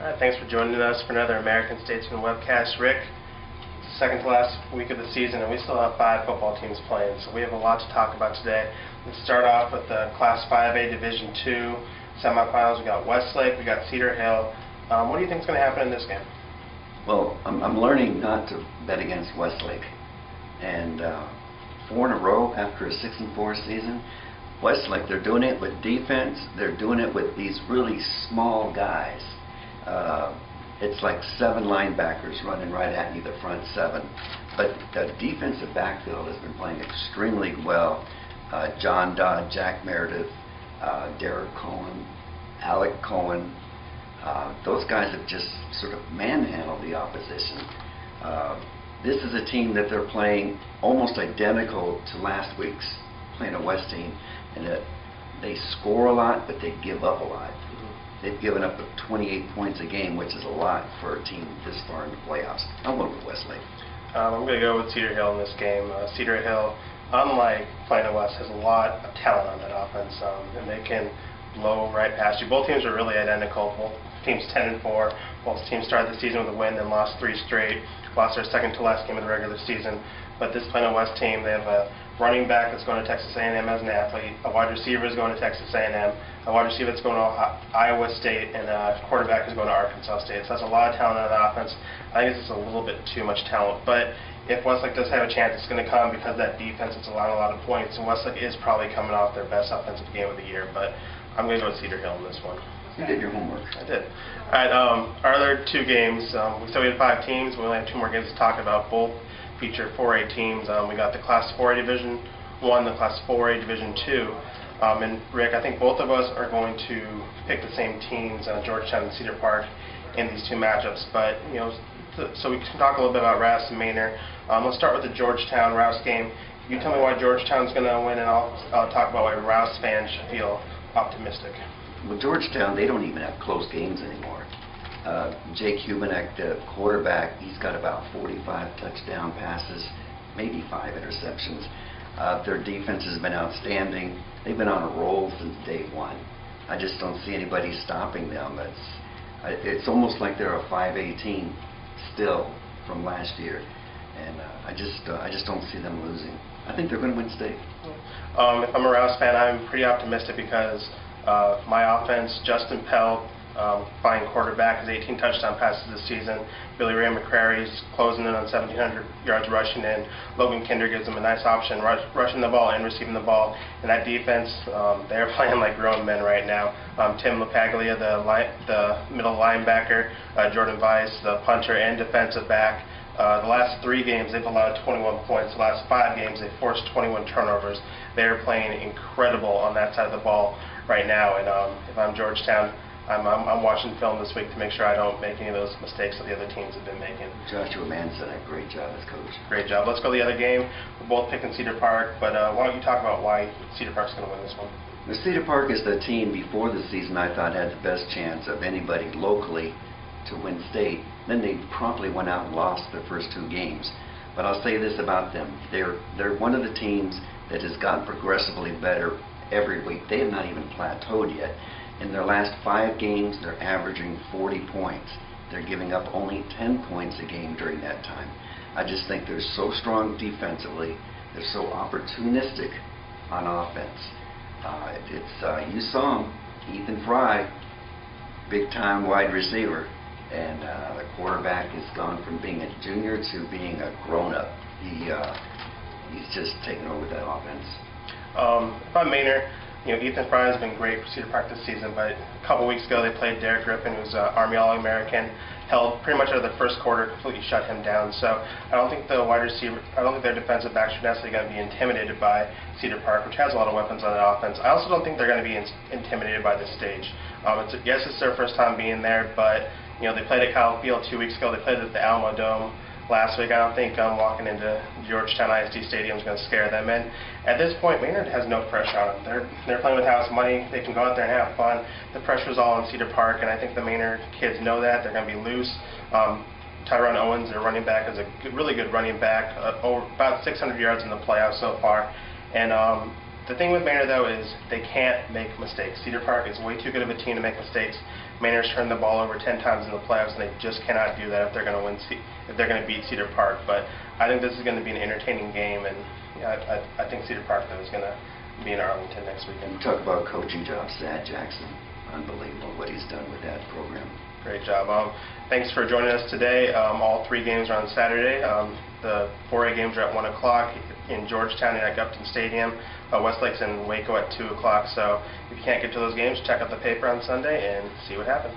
Thanks for joining us for another American-Statesman webcast. Rick, it's the second to last week of the season, and we still have 5 football teams playing, so we have a lot to talk about today. Let's start off with the Class 5A Division II semifinals. We got Westlake, we got Cedar Hill. What do you think is going to happen in this game? Well, I'm learning not to bet against Westlake, and 4 in a row after a 6-4 season. Westlake, they're doing it with defense. They're doing it with these really small guys. It's like 7 linebackers running right at you, the front 7. But the defensive backfield has been playing extremely well. John Dodd, Jack Meredith, Derek Cohen, Alec Cohen. Those guys have just sort of manhandled the opposition. This is a team that they're playing almost identical to last week's, playing a West team, and they score a lot, but they give up a lot. They've given up 28 points a game, which is a lot for a team this far in the playoffs. I'm going with Westlake. I'm going to go with Cedar Hill in this game. Cedar Hill, unlike Plano West, has a lot of talent on that offense, and they can blow right past you. Both teams are really identical. Both teams 10-4. Both teams started the season with a win and lost 3 straight. Lost their second to last game of the regular season. But this Plano West team, they have a running back that's going to Texas A&M as an athlete, a wide receiver is going to Texas A&M, a wide receiver that's going to Iowa State, and a quarterback is going to Arkansas State. So that's a lot of talent on the offense. I think it's just a little bit too much talent. But if Westlake does have a chance, it's going to come because that defense is allowing a lot of points, and Westlake is probably coming off their best offensive game of the year. But I'm going to go with Cedar Hill in this one. You did your homework. I did. All right, our other 2 games, we said we had 5 teams. We only have 2 more games to talk about. Both feature 4A teams. We got the Class 4A Division 1, the Class 4A Division 2. And Rick, I think both of us are going to pick the same teams, Georgetown and Cedar Park, in these 2 matchups. But, you know, so we can talk a little bit about Rouse and Manor. Let's start with the Georgetown-Rouse game. You tell me why Georgetown's going to win, and I'll talk about why Rouse fans should feel optimistic. Well, Georgetown, they don't even have close games anymore. Jake Humanek, the quarterback, he's got about 45 touchdown passes, maybe 5 interceptions. Their defense has been outstanding. They've been on a roll since day 1. I just don't see anybody stopping them. It's almost like they're a 5A team still from last year, and I just don't see them losing. I think they're going to win state. If I'm a Rouse fan, I'm pretty optimistic because my offense, Justin Pell, fine quarterback, has 18 touchdown passes this season. Billy Ray McCrary's closing in on 1,700 yards rushing in. Logan Kinder gives them a nice option, rushing the ball and receiving the ball. And that defense, they're playing like grown men right now. Tim LaPaglia, the middle linebacker, Jordan Weiss, the punter and defensive back. The last 3 games, they've allowed 21 points. The last 5 games, they've forced 21 turnovers. They're playing incredible on that side of the ball right now. And if I'm Georgetown, I'm watching film this week to make sure I don't make any of those mistakes that the other teams have been making. Joshua Manson, a great job as coach. Great job. Let's go to the other game. We're both picking Cedar Park, but why don't you talk about why Cedar Park's going to win this one? The Cedar Park is the team before the season I thought had the best chance of anybody locally to win state. Then they promptly went out and lost their first 2 games. But I'll say this about them. They're one of the teams that has gotten progressively better every week. They have not even plateaued yet. In their last 5 games, they're averaging 40 points. They're giving up only 10 points a game during that time. I just think they're so strong defensively. They're so opportunistic on offense. You saw him, Ethan Fry, big-time wide receiver, and the quarterback has gone from being a junior to being a grown-up. He's just taken over that offense. If I'm Manor, you know, Ethan Fry has been great for Cedar Park this season, but a couple weeks ago they played Derek Griffin, who's an Army All-American, held pretty much out of the first quarter, completely shut him down. So I don't think their defensive backs are necessarily going to be intimidated by Cedar Park, which has a lot of weapons on the offense. I also don't think they're going to be intimidated by this stage. Yes, it's their first time being there, but you know, they played at Kyle Field 2 weeks ago. They played at the Alamo Dome last week. I don't think walking into Georgetown ISD Stadium is going to scare them. And at this point, Maynard has no pressure on them. They're playing with house money. They can go out there and have fun. The pressure is all on Cedar Park, and I think the Maynard kids know that. They're going to be loose. Tyrone Owens, their running back, is a really good running back, over about 600 yards in the playoffs so far. And the thing with Maynard, though, is they can't make mistakes. Cedar Park is way too good of a team to make mistakes. Maynard's turned the ball over 10 times in the playoffs, and they just cannot do that if they're going to if they're going to beat Cedar Park. But I think this is going to be an entertaining game, and I think Cedar Park though is going to be in Arlington next weekend. You talk about coaching jobs, Thad Jackson. Unbelievable what he's done with that program. Great job. Thanks for joining us today. All 3 games are on Saturday. The 4A games are at 1 o'clock in Georgetown and at Upton Stadium. Westlake's in Waco at 2 o'clock. So if you can't get to those games, check out the paper on Sunday and see what happens.